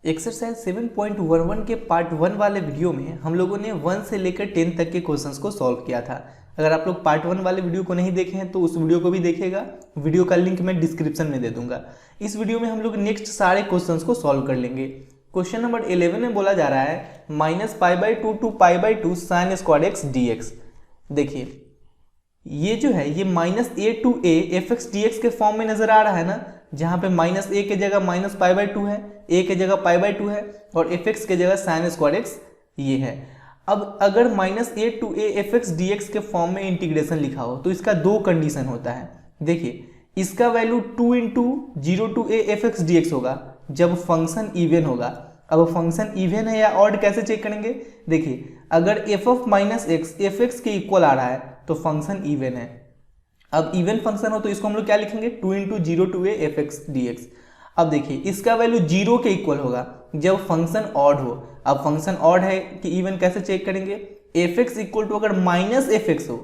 Exercise 7.11 के part 1 वाले video में हम लोगों ने 1 से लेकर 10 तक के क्वेश्चंस को सॉल्व किया था। अगर आप लोग पार्ट 1 वाले वीडियो को नहीं देखे हैं तो उस वीडियो को भी देखिएगा, वीडियो का लिंक मैं डिस्क्रिप्शन में दे दूंगा। इस वीडियो में हम लोग नेक्स्ट सारे क्वेश्चंस को सॉल्व कर लेंगे। क्वेश्चन नंबर 11 में बोला जा रहा है -π/2 to π/2 sin square x dx। देखिए ये जो है ये -a to a fx dx के फॉर्म में नजर आ रहा है ना, जहां पे -a के जगह -π/2 है, a के जगह π/2 है और fx के जगह sin स्क्वायर x ये है। अब अगर -a to a fx dx के फॉर्म में इंटीग्रेशन लिखा हो तो इसका दो कंडीशन होता है। देखिए इसका value 2 × 0 to a fx dx होगा जब फंक्शन इवन होगा। अब फंक्शन इवन है या ऑड कैसे चेक करेंगे? देखिए अगर f of -x fx के इक्वल आ रहा है तो फंक्शन इवन है। अब इवन फंक्शन हो तो इसको हम लोग क्या लिखेंगे? 2 × 0 to a fx dx। अब देखिए इसका वैल्यू 0 के इक्वल होगा जब फंक्शन ऑड हो। अब फंक्शन ऑड है कि इवन कैसे चेक करेंगे? fx इक्वल टू अगर -fx हो,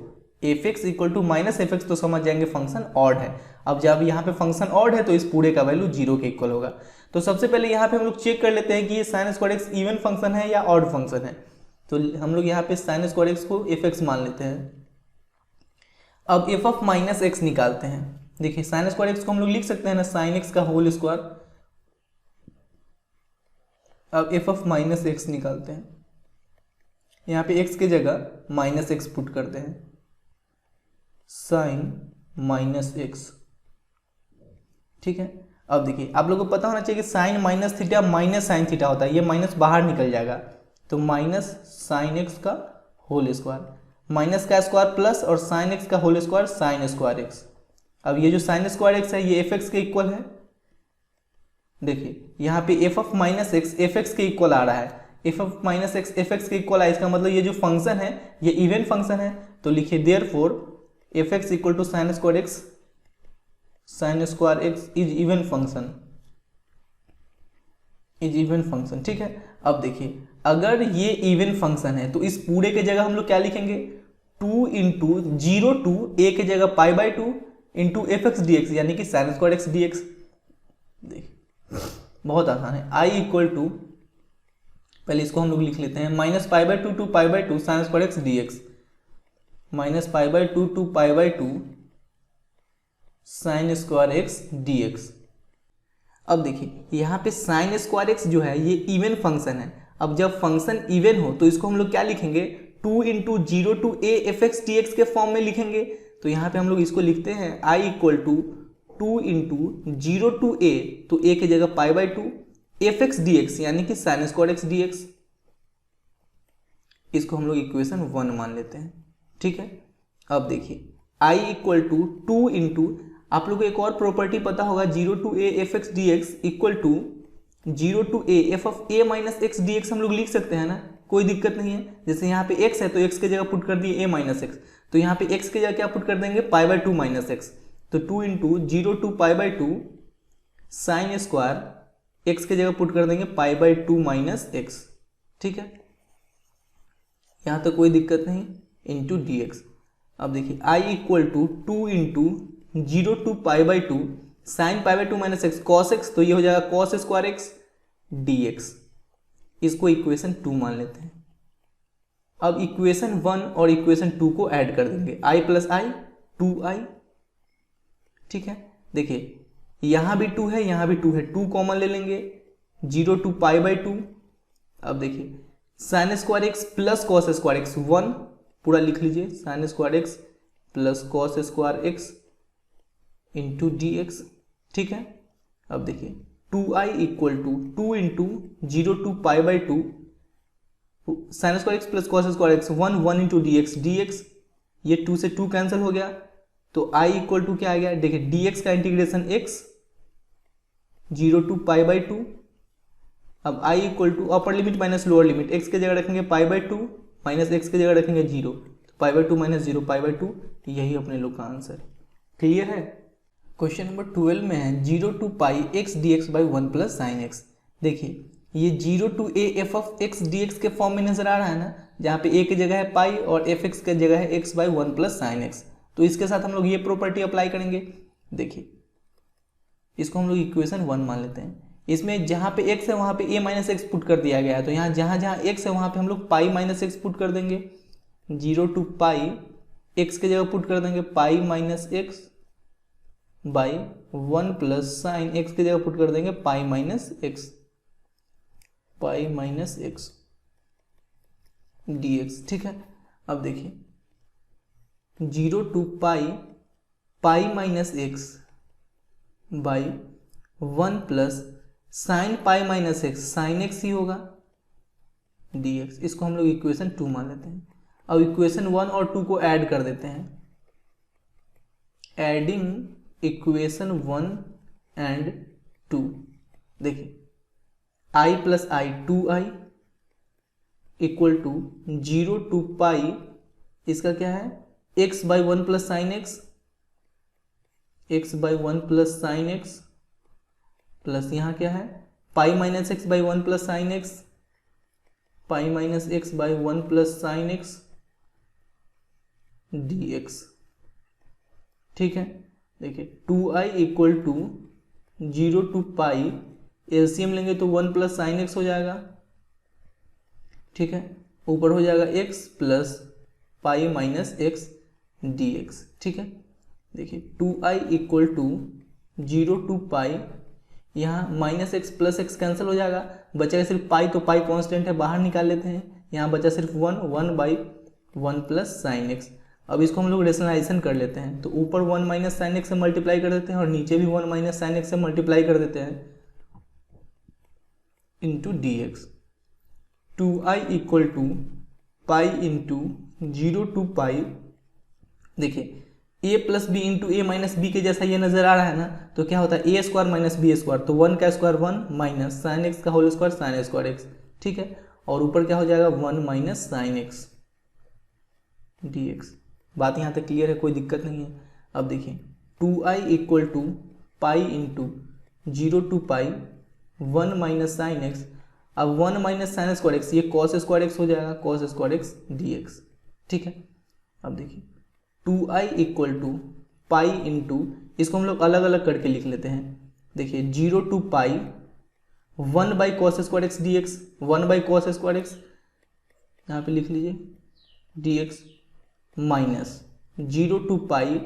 fx इक्वल टू -fx तो समझ जाएंगे फंक्शन ऑड है। अब जब यहाँ पे फंक्शन ऑड है तो इस पूरे का वैल्यू 0 के इक्वल होगा। तो सबसे पहले यहाँ पे हम लोग चेक कर लेते हैं कि ये sin square x even function है या ऑड फंक्शन है। तो हम लोग यहाँ पे sin स्क्वायर एक्स को fx मान लेते हैं। अब f of -x निकालते हैं। देखिए sin स्क्वायर एक्स को हम लोग लिख सकते हैं ना sin x का होल स्क्वायर। अब f of -x निकालते हैं, यहाँ पे x की जगह -x पुट करते हैं, sin -x। ठीक है। अब देखिए आप लोगों को पता होना चाहिए कि sin -θ माइनस sin θ होता है, ये माइनस बाहर निकल जाएगा तो -sin x का होल स्क्वायर, माइनस का स्क्वायर प्लस और sin x का whole square sin square x। अब ये जो sin स्क्वायर x है ये fx के इक्वल है। देखिए यहाँ पे f of -x fx के इक्वल आ रहा है, f of -x fx के इक्वल है, इसका मतलब ये जो फंक्शन है ये इवन फंक्शन है। तो लिखिए therefore fx equal to sin square x is even function, ठीक है। अब देखिए अगर ये इवन फंक्शन है तो इस पूरे के जगह हम लोग क्या लिखेंगे? 2 × 0 to a के जगह π/2 × fx dx यानी कि sin स्क्वायर x dx। देखिए बहुत आसान है। I इक्वल टू, पहले इसको हम लोग लिख लेते हैं, -π/2 to π/2 sin square x dx, -π/2 to π/2 sin square x dx। अब देखिए यहाँ पे sin स्क्वायर x जो है ये इवन फंक्शन है। अब जब फंक्शन इवन हो तो इसको हम लोग क्या लिखेंगे? 2 × 0 to a fx dx के फॉर्म में लिखेंगे। तो यहाँ पे हम लोग इसको लिखते हैं I equal to 2 × 0 to a, तो a की जगह π/2 fx dx यानी कि sin स्क्वायर x dx। इसको हम लोग इक्वेशन 1 मान लेते हैं, ठीक है। अब देखिए I इक्वल टू 2 × आप लोग को एक और प्रॉपर्टी पता होगा, 0 to a fx dx equal to 0 to a f of a - x dx हम लोग लिख सकते हैं ना, कोई दिक्कत नहीं है। जैसे यहाँ पे x है तो x की जगह पुट कर दिए a - x, तो यहाँ पे x की जगह क्या पुट कर देंगे? π/2 - x। तो 2 × 0 to π/2 sin स्क्वायर x की जगह पुट कर देंगे π/2 - x, ठीक है। यहाँ तो कोई दिक्कत नहीं, इंटू dx। अब देखिए I equal to 2 × 0 to π/2 sin π/2 - x cos x, तो ये हो जाएगा cos स्क्वायर x dx। इसको इक्वेशन 2 मान लेते हैं। अब इक्वेशन 1 और इक्वेशन 2 को ऐड कर देंगे, i + i 2i, ठीक है। देखिए यहाँ भी 2 है, यहाँ भी 2 है, 2 कॉमन ले लेंगे, 0 to π/2। अब देखिए sin square x plus cos square x 1 पूरा लिख लीजिए, sin square x plus cos square x into dx, ठीक है। अब देखिए 2i equal to 2 × 0 to π/2 sin square x plus cos square x 1 into dx, ये 2 से 2 कैंसिल हो गया तो i इक्वल टू क्या आ गया? देखिए dx का इंटीग्रेशन x 0 to π/2। अब i equal to upper limit minus lower limit, x की जगह रखेंगे π/2 माइनस x की जगह रखेंगे 0, तो π/2 - 0 π/2, यही अपने लोग का आंसर। क्लियर है। क्वेश्चन नंबर 12 में है 0 to π x dx by 1 + sin x। देखिए ये 0 to a f of x dx के फॉर्म में नजर आ रहा है ना, जहाँ पे a की जगह है पाई और fx की जगह है x by 1 + sin x। तो इसके साथ हम लोग ये प्रॉपर्टी अप्लाई करेंगे। देखिए इसको हम लोग इक्वेशन 1 मान लेते हैं। इसमें जहाँ पे x है वहाँ पे a माइनस एक्स पुट कर दिया गया है, तो यहाँ जहाँ जहाँ x है वहाँ पे हम लोग पाई माइनस एक्स पुट कर देंगे। 0 to पाई x के जगह पुट कर देंगे पाई minus x by 1 plus sine x के जगह पुट कर देंगे पाई माइनस एक्स dx। ठीक है, अब देखिए 0 to pi minus x by 1 plus sine pi minus x sine x ही होगा dx। इसको हम लोग इक्वेशन 2 मान लेते हैं। अब इक्वेशन 1 और 2 को ऐड कर देते हैं। एडिंग इक्वेशन 1 एंड 2, देखिए i plus I 2i equal to 0 to pi, इसका क्या है x by 1 plus sine x by 1 plus sine X plus यहाँ क्या है pi minus x by 1 plus sine X, pi minus x by 1 plus sine x dx। ठीक है, देखिए 2i equal to 0 to pi, LCM लेंगे तो 1 plus sine x हो जाएगा। ठीक है, ऊपर हो जाएगा x plus pi minus x dx। ठीक है, देखिए 2i इक्वल टू 0 to पाई, यहाँ minus x plus x cancel हो जाएगा, बचेगा सिर्फ पाई, तो पाई कांस्टेंट है बाहर निकाल लेते हैं। यहाँ बचा सिर्फ 1 बाई 1 प्लस साइन एक्स। अब इसको हम लोग रेशनलाइजेशन कर लेते हैं, तो ऊपर 1 माइनस साइन एक्स से मल्टीप्लाई कर देते हैं और नीचे भी 1 माइनस साइन एक्स से मल्टीप्लाई कर देते हैं into dx। 2i equal to pi into 0 to pi, देखिए a plus b into a minus b के जैसा ये नजर आ रहा है ना, तो क्या होता है a square minus b square, तो 1 का स्क्वायर 1 माइनस साइन एक्स का whole square sine square x. ठीक है, और ऊपर क्या हो जाएगा 1 माइनस साइन एक्स dx। बात यहाँ तक क्लियर है, कोई दिक्कत नहीं है। अब देखिए 2i equal to pi into 0 to pi 1 minus sine x, अब 1 माइनस साइन स्क्वायर एक्स, ये कॉस स्क्वायर एक्स हो जाएगा कॉस स्क्वायर एक्स dx। ठीक है, अब देखिए 2i equal to pi into, इसको हम लोग अलग अलग करके लिख लेते हैं। देखिए 0 to pi 1 by cos square x dx, 1 by cos square x यहाँ पे लिख लीजिए dx, minus 0 to pi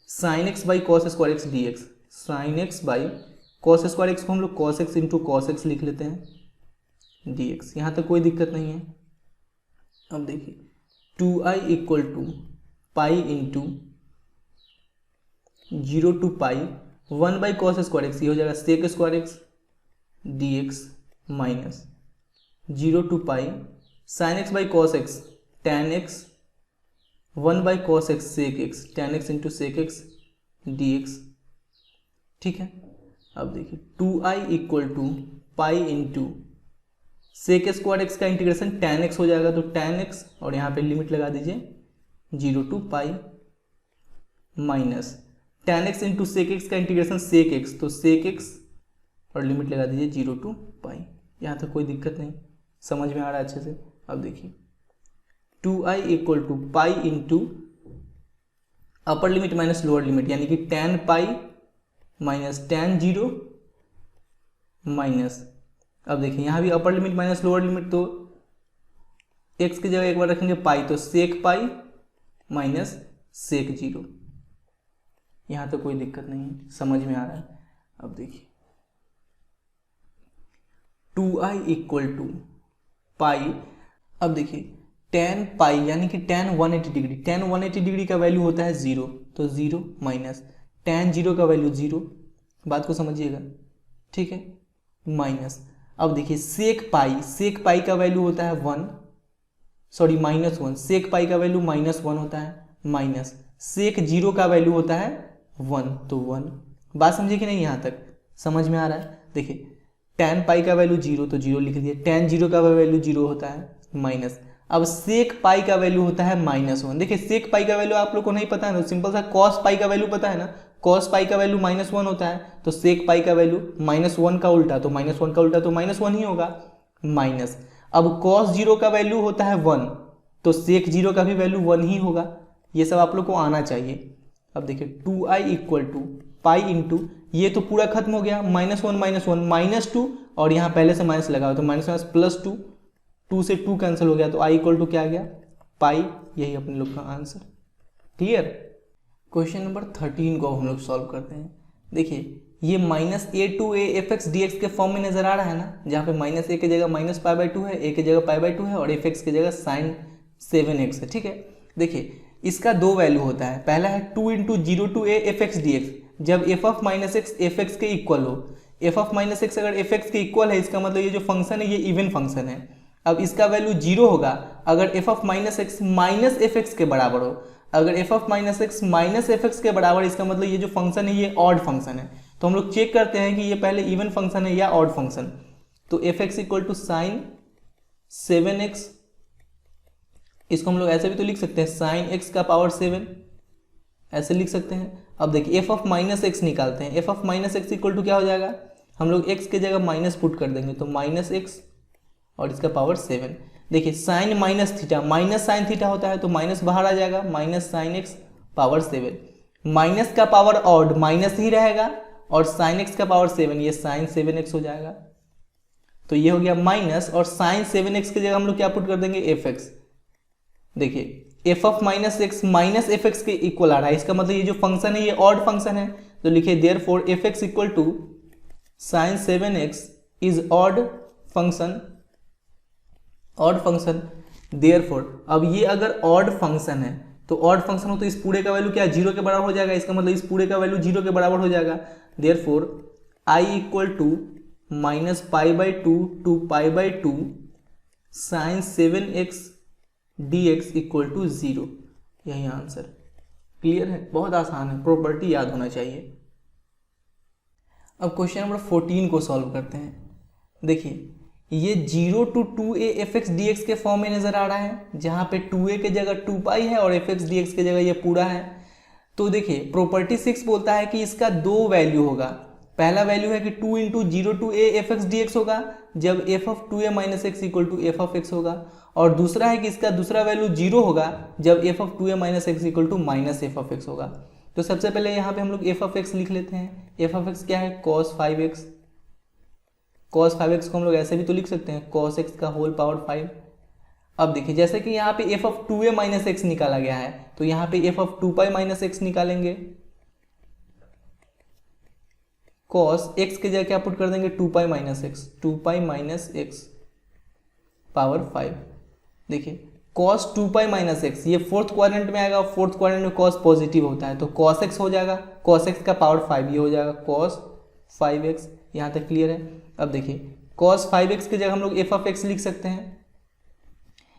sine x by cos square x dx, sign x by cos square x को हम लोग cos x into cos x लिख लेते हैं dx। यहाँ तक कोई दिक्कत नहीं है। अब देखिए 2i equal to pi into 0 to pi 1 by cos square x, ये हो जाएगा sec square x dx, minus 0 to pi sine x by cos x tan x, 1 by cos x sec x, tan x into sec x dx। ठीक है, अब देखिए 2i equal to pi into sec square x का integration tan x हो जाएगा, तो tan x, और यहाँ पे लिमिट लगा दीजिए 0 to pi, minus tan x into sec x का इंटीग्रेशन सेक एक्स, तो सेक एक्स, और लिमिट लगा दीजिए 0 to पाई। यहाँ तक कोई दिक्कत नहीं, समझ में आ रहा है अच्छे से। अब देखिए 2i equal to pi into upper limit minus lower limit, यानी कि tan pi minus tan 0 minus, अब देखिए यहाँ भी upper limit minus lower limit, तो x की जगह एक बार रखेंगे पाई, तो सेक पाई माइनस सेक 0। यहाँ तो कोई दिक्कत नहीं है, समझ में आ रहा है। अब देखिए 2i इक्वल टू पाई, अब देखिए tan पाई यानी कि tan 180 डिग्री, tan 180 डिग्री का वैल्यू होता है 0, तो 0 माइनस tan 0 का वैल्यू 0, बात को समझिएगा। ठीक है, माइनस, अब देखिए सेक पाई का वैल्यू होता है 1, सॉरी माइनस 1, सेक पाई का वैल्यू माइनस 1 होता है, माइनस सेक 0 का वैल्यू होता है 1, तो 1। बात समझिए कि नहीं, यहाँ तक समझ में आ रहा है। देखिए tan पाई का वैल्यू 0, तो 0 लिख दिए, tan 0 का वैल्यू 0 होता है, माइनस, अब सेक पाई का वैल्यू होता है माइनस 1। देखिए सेक पाई का वैल्यू आप लोग को नहीं पता है ना, सिंपल सा कॉस पाई का वैल्यू पता है ना, कॉस पाई का वैल्यू माइनस 1 होता है, तो सेक पाई का वैल्यू माइनस 1 का उल्टा, तो माइनस 1 का उल्टा तो माइनस 1 ही होगा, माइनस, अब कॉस 0 का वैल्यू होता है 1, तो सेक 0 का भी वैल्यू 1 ही होगा। ये सब आप लोग को आना चाहिए। अब देखिए 2i equal to pi into ये तो पूरा खत्म हो गया, -1 -1 -2 और यहाँ पहले से माइनस लगा हुआ तो -+2, 2 से 2 कैंसिल हो गया तो i = क्या आ गया पाई। यही अपने लोग का आंसर। क्लियर। क्वेश्चन नंबर 13 को हम लोग सॉल्व करते हैं। देखिए ये -a fx dx के फॉर्म में नजर आ रहा है ना, जहाँ पे -a की जगह -π/2 है, a की जगह π/2 है और fx की जगह sin 7x है। ठीक है, देखिए इसका दो वैल्यू होता है। पहला है 2 × 0 a fx dx, जब f(-x) fx के इक्वल हो। f(-x) अगर fx के इक्वल है इसका मतलब ये जो फंक्शन है ये इवन फंक्शन है। अब इसका वैल्यू 0 होगा अगर f(-x) -fx के बराबर हो। अगर f(-x) -fx के बराबर, इसका मतलब ये जो फंक्शन है ये ऑड फंक्शन है। तो हम लोग चेक करते हैं कि ये पहले इवन फंक्शन है या ऑड फंक्शन। तो fx = sin 7x, इसको हम लोग ऐसे भी तो लिख सकते हैं sin x का पावर 7, ऐसे लिख सकते हैं। अब देखिए f(-x) निकालते हैं। f(-x) = क्या हो जाएगा, हम लोग x के जगह माइनस पुट कर देंगे तो -x और इसका पावर 7। देखिए sine minus theta, minus sine theta होता है तो माइनस बाहर आ जाएगा, -sin x पावर 7। माइनस का पावर ऑड माइनस ही रहेगा और sin x का पावर 7 ये sin 7x हो जाएगा। तो ये हो गया माइनस और sin 7x की जगह हम लोग क्या पुट कर देंगे fx। देखिए f(-x) -fx के इक्वल आ रहा है, इसका मतलब ये जो फंक्शन है ये ऑड फंक्शन है। तो लिखिए therefore fx = sin 7x is odd function, odd function. Therefore अब ये अगर ऑड फंक्शन है तो ऑड फंक्शन हो तो इस पूरे का वैल्यू क्या 0 के बराबर हो जाएगा, इसका मतलब इस पूरे का वैल्यू 0 के बराबर हो जाएगा। Therefore i = -π/2 to π/2 sin 7x dx = 0। यही आंसर। क्लियर है, बहुत आसान है, प्रॉपर्टी याद होना चाहिए। अब क्वेश्चन नंबर 14 को सॉल्व करते हैं। देखिए ये 0 to 2a fx dx के फॉर्म में नजर आ रहा है, जहाँ पे 2a की जगह 2π है और fx dx की जगह ये पूरा है। तो देखिए प्रॉपर्टी 6 बोलता है कि इसका दो वैल्यू होगा। पहला वैल्यू है कि 2 × 0 fx dx होगा जब f(2a - x) = f(x) होगा, और दूसरा है कि इसका दूसरा वैल्यू 0 होगा जब f(2a - x) = -f(x) होगा। तो सबसे पहले यहाँ पे हम लोग f(x) लिख लेते हैं। f(x) क्या है cos 5x, cos 5x को हम लोग ऐसे भी तो लिख सकते हैं cos x का होल पावर 5। अब देखिए जैसे कि यहाँ पे f(2a - x) निकाला गया है तो यहाँ पे f(2π - x) निकालेंगे। cos x की जगह क्या पुट कर देंगे 2π - x पावर 5। देखिए cos 2π - x ये फोर्थ क्वाड्रेंट में आएगा, फोर्थ क्वाड्रेंट में cos पॉजिटिव होता है तो cos x हो जाएगा, cos x का पावर 5 ये हो जाएगा cos 5x। यहाँ तक क्लियर है। अब देखिए cos 5x की जगह हम लोग f(x) लिख सकते हैं।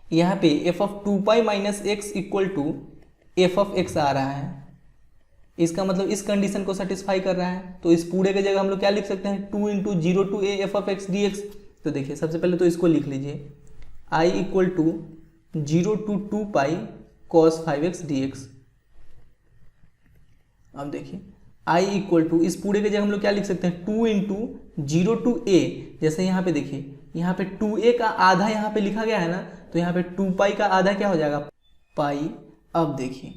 यहाँ पे f(2π - x) = f(x) आ रहा है, इसका मतलब इस कंडीशन को सेटिस्फाई कर रहा है। तो इस पूरे की जगह हम लोग क्या लिख सकते हैं 2 × 0 a fx dx। तो देखिए सबसे पहले तो इसको लिख लीजिए i = 0 to 2π cos 5x dx। अब देखिए i = इस पूरे की जगह हम लोग क्या लिख सकते हैं 2 × 0 to a। जैसे यहाँ पे देखिए यहाँ पे 2a का आधा यहाँ पे लिखा गया है ना, तो यहाँ पे 2π का आधा क्या हो जाएगा पाई। अब देखिए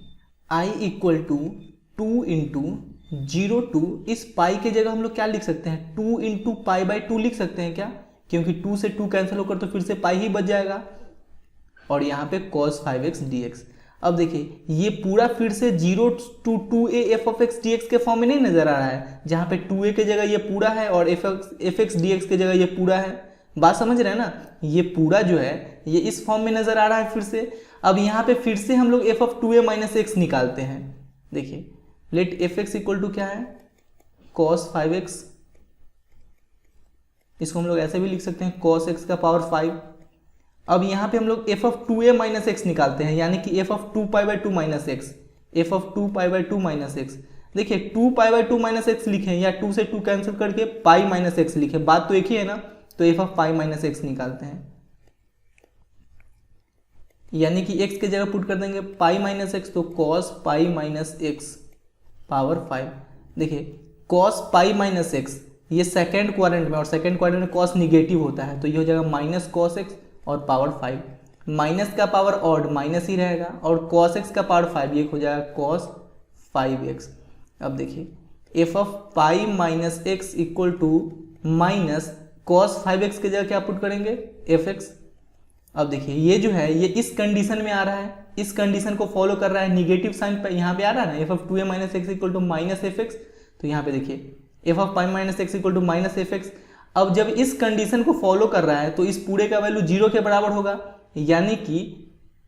i = 2 × 0 to इस पाई के जगह हम लोग क्या लिख सकते हैं 2 × π/2 लिख सकते हैं क्या, क्योंकि 2 से 2 कैंसिल होकर तो फिर से पाई ही बच जाएगा। और यहाँ पे cos 5x dx। अब देखिए ये पूरा फिर से 0 to 2a fx dx के फॉर्म में नहीं नजर आ रहा है, जहाँ पे 2a की जगह ये पूरा है और fx dx की जगह ये पूरा है। बात समझ रहे हैं ना, ये पूरा जो है ये इस फॉर्म में नजर आ रहा है फिर से। अब यहाँ पे फिर से हम लोग f(2a - x) निकालते हैं। देखिए लेट fx = क्या है cos 5x, इसको हम लोग ऐसे भी लिख सकते हैं cos x का पावर 5। अब यहाँ पे हम लोग f(2a - x) निकालते हैं, यानी कि f(2π/2 - x), f(2π/2 - x। देखिए 2π/2 - x लिखें या 2 से 2 कैंसिल करके π - x लिखें, बात तो एक ही है ना। तो f(π - x) निकालते हैं, यानी कि x की जगह पुट कर देंगे π - x, तो cos π - x पावर 5। देखिए cos π - x ये सेकेंड क्वाड्रेंट में, और सेकेंड क्वाड्रेंट में cos निगेटिव होता है तो ये हो जाएगा -cos x और पावर 5। माइनस का पावर ऑड माइनस ही रहेगा और cos x का पावर 5 ये हो जाएगा cos 5x। अब देखिए f of pi minus x equal to minus cos 5x की जगह क्या पुट करेंगे, एफ एक्स। अब देखिए ये जो है ये इस कंडीशन में आ रहा है, इस कंडीशन को फॉलो कर रहा है, निगेटिव साइन पे यहाँ पे आ रहा है ना, f of 2a minus x equal to minus f x. तो यहाँ पे देखिए f of pi minus x equal to minus f x. अब जब इस कंडीशन को फॉलो कर रहा है तो इस पूरे का वैल्यू 0 के बराबर होगा, यानी कि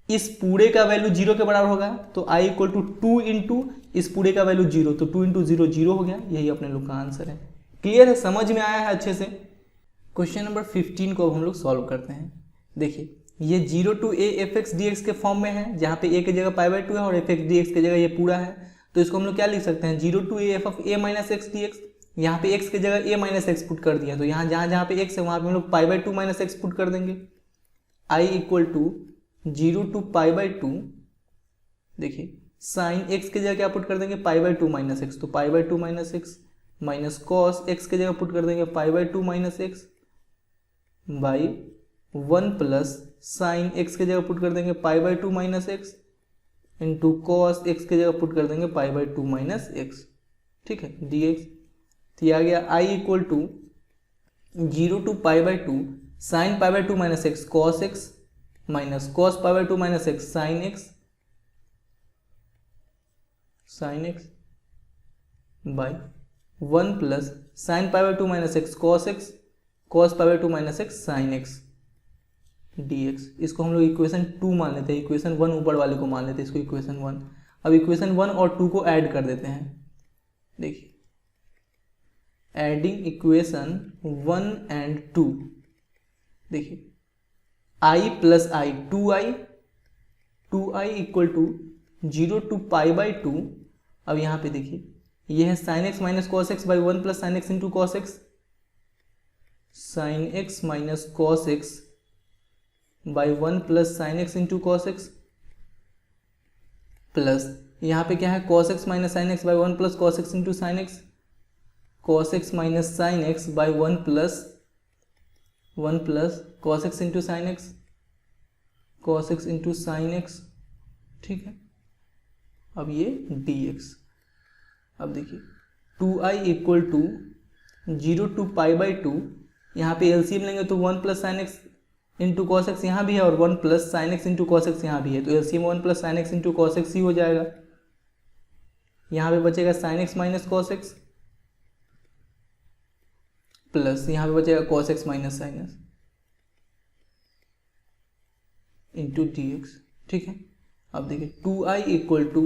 इस पूरे का वैल्यू 0 के बराबर होगा। तो i इक्वल टू 2 इंटू इस पूरे का वैल्यू 0, तो 2 इंटू 0 0 हो गया। यही अपने लोग का आंसर है। क्लियर है, समझ में आया है अच्छे से। क्वेश्चन नंबर 15 को अब हम लोग सॉल्व करते हैं। देखिए ये 0 to a f x d x के फॉर्म में है, जहाँ पे a की जगह पाई बाई 2 है और एफ एक्स डी एक्स की जगह ये पूरा है। तो इसको हम लोग क्या लिख सकते हैं, 0 to a f of a minus x d x. यहाँ पे x की जगह a माइनस एक्स पुट कर दिया, तो यहाँ जहाँ पे x है वहाँ पे हम लोग pi by 2 minus x put कर देंगे। i equal to 0 to pi by 2, देखिए साइन x की जगह क्या पुट कर देंगे, पाई बाई 2 माइनस एक्स, तो पाई by 2 minus x, minus cos x की जगह पुट कर देंगे पाई by 2 minus x by 1 plus sine x की जगह पुट कर देंगे पाई by 2 minus x into cos x की जगह पुट कर देंगे पाई बाई 2 माइनस एक्स। ठीक है, dx। तो आ गया i equal to 0 to pi by 2 sine pi by 2 minus x cos x minus cos pi by 2 minus x sine x by 1 plus sine pi by 2 minus x cos pi by 2 minus x sine x dx। इसको हम लोग equation 2 मान लेते हैं, equation 1 ऊपर वाले को मान लेते हैं, इसको इक्वेशन 1। अब इक्वेशन 1 और 2 को ऐड कर देते हैं। देखिए एडिंग इक्वेशन 1 एंड 2, देखिए i plus i 2i equal to 0 to pi by 2। अब यहाँ पे देखिए ये है sine x minus cos x by 1 plus sine x into cos x, sine x minus cos x by 1 plus sine x into cos x, plus यहाँ पे क्या है cos x minus sine x by 1 plus cos x into sine x, cos x minus sine x by 1 plus cos x into sine x, cos x into sine x. ठीक है, अब ये dx। अब देखिए 2i equal to 0 to pi by 2, यहाँ पे LCM लेंगे तो 1 plus sine x into cos x यहाँ भी है और 1 plus sine x into cos x यहाँ भी है, तो LCM 1 plus sine x into cos x ही हो जाएगा। यहाँ पे बचेगा sine x minus cos x plus यहाँ पे बचेगा cos x minus sine x into dx। ठीक है, अब देखिए 2i equal to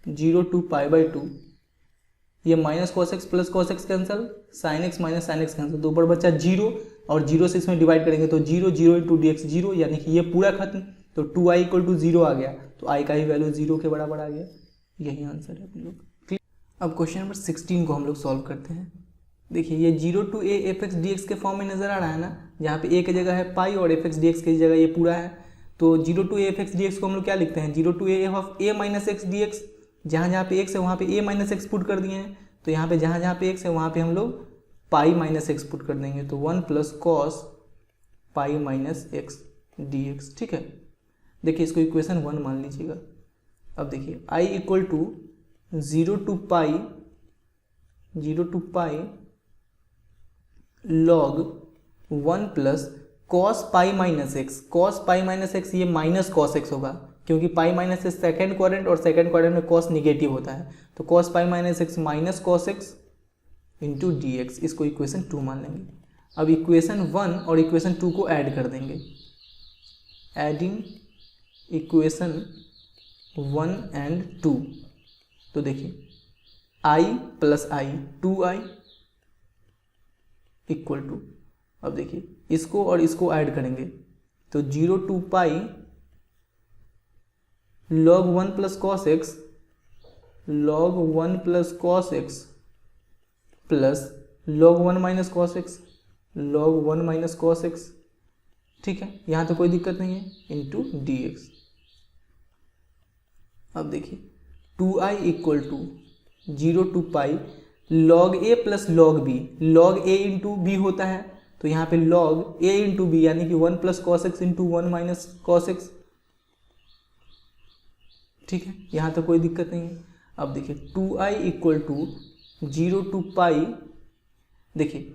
0 to pi by 2, ये minus cos x plus cos x cancel, sine x minus sine x cancel, तो ऊपर बचा 0 और 0 से इसमें डिवाइड करेंगे तो 0 0 इंटू dx 0, यानी कि ये पूरा खत्म। तो 2i इक्वल टू 0 आ गया, तो i का ही वैल्यू 0 के बराबर आ गया। यही आंसर है अपन लोग। अब क्वेश्चन नंबर 16 को हम लोग सॉल्व करते हैं। देखिए ये 0 to a f x d x के फॉर्म में नजर आ रहा है ना, जहाँ पे a की जगह है पाई और एफ एक्स डी एक्स की जगह ये पूरा है। तो 0 to a f x d x को हम लोग क्या लिखते हैं, 0 to a f of a minus x d x. जहाँ पे x है वहाँ पे a माइनस एक्स पुट कर दिए हैं, तो यहाँ पे जहाँ पे x है वहाँ पे हम लोग पाई माइनस एक्स पुट कर देंगे, तो 1 plus cos pi minus x d x. ठीक है, देखिए इसको इक्वेशन 1 मान लीजिएगा। अब देखिए i equal to 0 to pi log 1 plus cos pi minus x. Cos pi minus x ये माइनस कॉस एक्स होगा, क्योंकि pi minus x second quadrant और सेकेंड क्वाड्रेंट में कॉस निगेटिव होता है, तो cos pi minus x minus cos x into d x. इसको equation 2 मान लेंगे। अब इक्वेशन 1 और इक्वेशन 2 को ऐड कर देंगे। एडिंग इक्वेशन 1 एंड 2, तो देखिए i plus i 2i equal to, अब देखिए इसको और इसको ऐड करेंगे तो 0 to pi log 1 plus cos x plus log 1 minus cos x ठीक है, यहाँ तो कोई दिक्कत नहीं है, इंटू dx। अब देखिए 2i equal to 0 to pi log a plus log b। log a into b होता है, तो यहाँ पे log a इंटू बी यानी कि 1 plus cos x into 1 minus cos x. ठीक है, यहाँ तो कोई दिक्कत नहीं है। अब देखिए 2i इक्वल टू 0 टू पाई, देखिए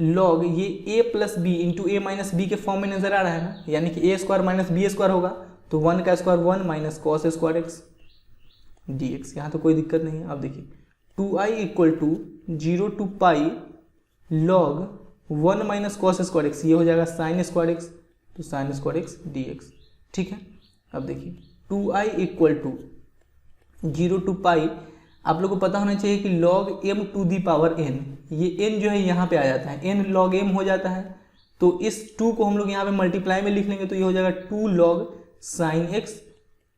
लॉग ये a plus b into a minus b के फॉर्म में नजर आ रहा है ना, यानी कि a square minus b square होगा, तो 1 का square 1 minus cos square x d x, यहाँ तो कोई दिक्कत नहीं है। अब देखिए 2i equal to 0 to pi log 1 minus cos square x, ये हो जाएगा साइन स्क्वायर एक्स, तो sine square x d x, ठीक है। अब देखिए 2i इक्वल टू 0 टू पाई, आप लोग को पता होना चाहिए कि log m to the power n, ये n जो है यहाँ पे आ जाता है, n log m हो जाता है, तो इस 2 को हम लोग यहाँ पे मल्टीप्लाई में लिख लेंगे, तो ये हो जाएगा 2 log sin x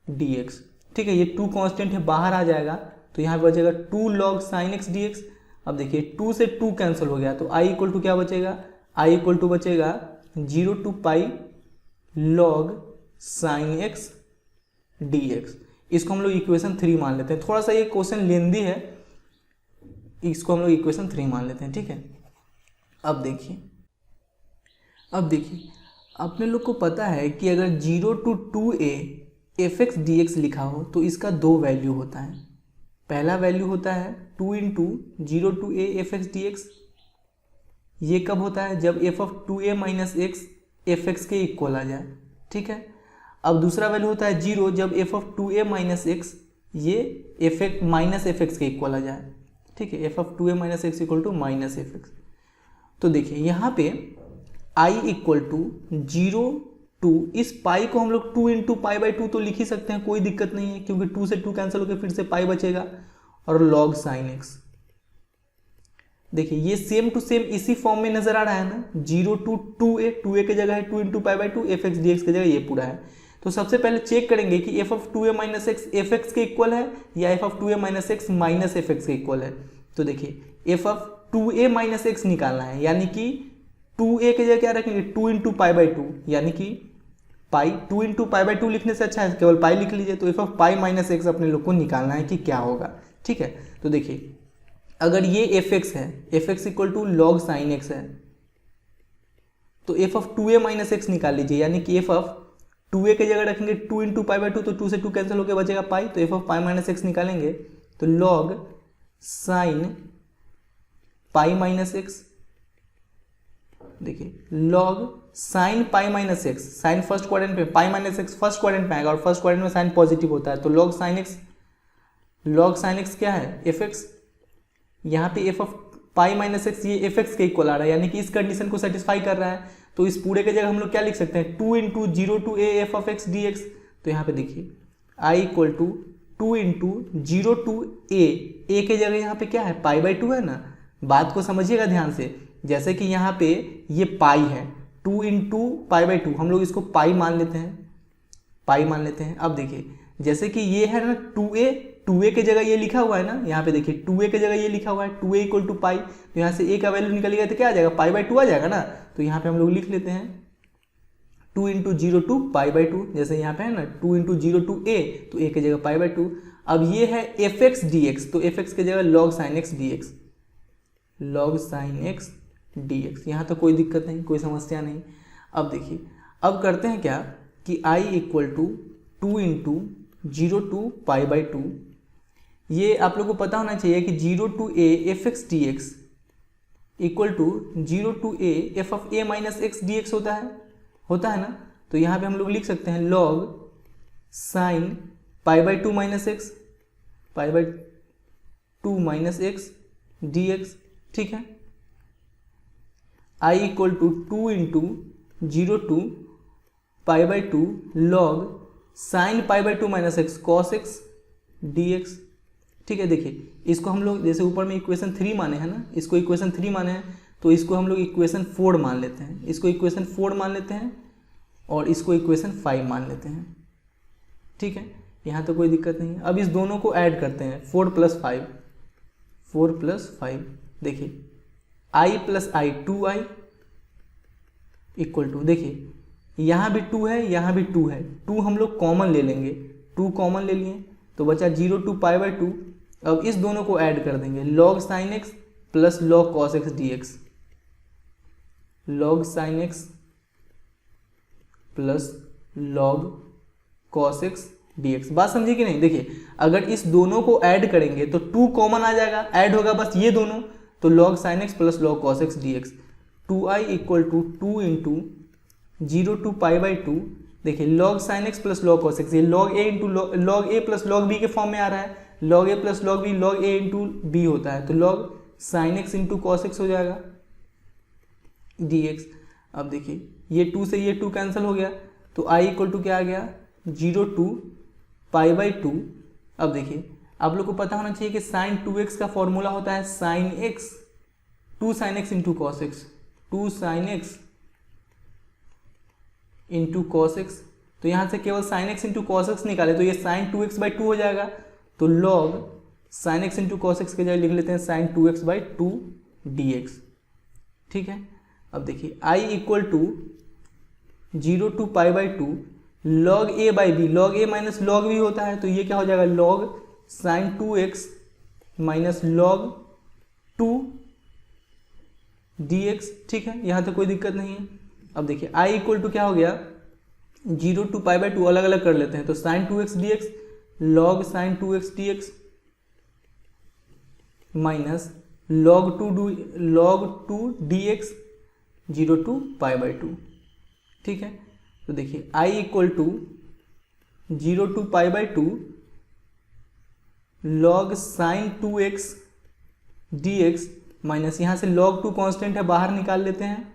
dx, ठीक है। ये 2 कांस्टेंट है, बाहर आ जाएगा, तो यहाँ पे बचेगा 2 log sin x dx। अब देखिए 2 से 2 कैंसिल हो गया, तो i इक्वल टू क्या बचेगा, i इक्वल टू बचेगा 0 to pi log sin x dx। इसको हम लोग इक्वेशन 3 मान लेते हैं, थोड़ा सा ये क्वेश्चन लेंदी है, इसको हम लोग इक्वेशन 3 मान लेते हैं, ठीक है। अब देखिए अपने लोग को पता है कि अगर 0 टू 2a fx dx लिखा हो तो इसका 2 वैल्यू होता है। पहला वैल्यू होता है 2 into 0 to a fx dx, ये कब होता है, जब f of 2a minus x fx के इक्वल आ जाए, ठीक है। अब दूसरा वैल्यू होता है 0, जब f of 2a minus x ये f माइनस एफ एक्स के इक्वल आ जाए, ठीक है। f of 2a minus x equal to minus f x. तो देखिए यहाँ पे i इक्वल टू 0 टू, इस पाई को हम लोग 2 इंटू पाई बाई 2 तो लिख ही सकते हैं, कोई दिक्कत नहीं है, क्योंकि 2 से 2 कैंसिल होकर फिर से पाई बचेगा, और log sin x। देखिए ये सेम टू सेम इसी फॉर्म में नजर आ रहा है ना, 0 टू 2a की जगह है 2 into pi by 2, F x d x की जगह ये पूरा है। तो सबसे पहले चेक करेंगे कि f of 2a minus x F x के इक्वल है या f of 2a minus x minus f x के इक्वल है। तो देखिए f of 2a minus x निकालना है, यानी कि 2a की जगह क्या रखेंगे 2 इंटू पाई बाई 2, यानी कि पाई 2 इंटू पाई बाई 2 लिखने से अच्छा है केवल पाई लिख लीजिए। तो f of pi minus x अपने लोग को निकालना है कि क्या होगा, ठीक है। तो देखिए अगर ये एफ एक्स है, f x equal to log sine x है, तो f of 2a minus x निकाल लीजिए, यानी कि f ऑफ 2a की जगह रखेंगे 2 इंटू पाई बाई 2, तो 2 से 2 कैंसिल होकर बचेगा पाई, तो f of pi minus x निकालेंगे, तो log sine pi minus x, देखिए log sine pi minus x, sine first quadrant पे, pi minus x first quadrant पे आएगा, और फर्स्ट क्वाड्रेंट में साइन पॉजिटिव होता है, तो log साइन एक्स क्या है एफ एक्स, यहाँ पे f of pi minus x ये एफ एक्स के इक्वल आ रहा है, यानी कि इस कंडीशन को सेटिस्फाई कर रहा है। तो इस पूरे के जगह हम लोग क्या लिख सकते हैं 2 into 0 to a f of x d x. तो यहाँ पे देखिए i equal to 2 into 0 to a के जगह यहाँ पे क्या है पाई बाई 2 है ना, बात को समझिएगा ध्यान से। जैसे कि यहाँ पे ये पाई है, 2 इंटू पाई बाई 2, हम लोग इसको पाई मान लेते हैं, अब देखिए जैसे कि ये है ना 2a की जगह ये लिखा हुआ है ना, यहाँ पे देखिए 2a की जगह ये लिखा हुआ है 2a इक्वल टू पाई, तो यहाँ से a का वैल्यू निकल गया तो क्या आ जाएगा पाई बाई 2 आ जाएगा ना। तो यहाँ पे हम लोग लिख लेते हैं 2 इंटू 0 टू पाई बाई 2, जैसे यहाँ पे है ना 2 इंटू 0 टू a, तो a की जगह पाई बाई 2। अब ये है एफ एक्स डी एक्स, तो एफ एक्स की जगह log sine x d x, log sine x d x, यहाँ तो कोई दिक्कत नहीं, कोई समस्या नहीं। अब देखिए अब करते हैं क्या कि i equal to 2 into 0 to pi by 2, ये आप लोग को पता होना चाहिए कि 0 to a f x d x equal to 0 to a f of a minus x d x होता है ना। तो यहाँ पे हम लोग लिख सकते हैं log sine pi by 2 minus x, pi by 2 minus x d x, ठीक है। i equal to 2 into 0 to pi by 2 log sine pi by 2 minus x cos x d x, ठीक है। देखिए इसको हम लोग जैसे ऊपर में इक्वेशन 3 माने हैं ना, इसको इक्वेशन 3 माने हैं, तो इसको हम लोग इक्वेशन 4 मान लेते हैं, इसको इक्वेशन 4 मान लेते हैं, और इसको इक्वेशन 5 मान लेते हैं, ठीक है। यहाँ तो कोई दिक्कत नहीं है। अब इस दोनों को ऐड करते हैं 4 प्लस 5, देखिए i plus I 2i equal to, देखिए यहाँ भी 2 है, यहाँ भी 2 है, 2 हम लोग कॉमन ले लेंगे, 2 कॉमन ले लिए तो बचा 0 टू पाई बाई 2। अब इस दोनों को ऐड कर देंगे log sign X plus log cos x d x, log sign X plus log cos x dx। बात समझे कि नहीं? देखिए अगर इस दोनों को ऐड करेंगे तो 2 कॉमन आ जाएगा, ऐड होगा बस ये दोनों, तो log sin x plus log cos x dx। 2i equal to 2 into 0 to pi by 2। देखिए log sin x plus log cos x, ये log a into log a plus log b के form में आ रहा है। log a plus log b log a into b होता है, तो log sin x into cos x हो जाएगा dx। अब देखिए ये 2 से ये 2 कैंसिल हो गया, तो i इक्वल टू क्या आ गया 0 टू पाई बाई 2। अब देखिए आप लोग को पता होना चाहिए कि sin 2x का फॉर्मूला होता है sin x 2 sin x into cos x, 2 sin x into cos x। तो यहाँ से केवल sin x into cos x निकाले तो ये sin 2x बाई 2 हो जाएगा, तो log sin x into cos x के जगह लिख लेते हैं sin 2x बाई 2 dx। ठीक है, अब देखिए i equal to 0 to pi by 2 log a by b, log a minus log b होता है, तो ये क्या हो जाएगा log sin 2x minus log 2 dx। ठीक है, यहाँ तक कोई दिक्कत नहीं है। अब देखिए i इक्वल टू क्या हो गया 0 टू पाई बाई 2, अलग अलग कर लेते हैं, तो sin 2x dx log sin 2x dx minus log 2 dx 0 to pi by 2। ठीक है, तो देखिए i equal to 0 to pi by 2 log sin 2x dx minus यहाँ से log 2 कांस्टेंट है, बाहर निकाल लेते हैं,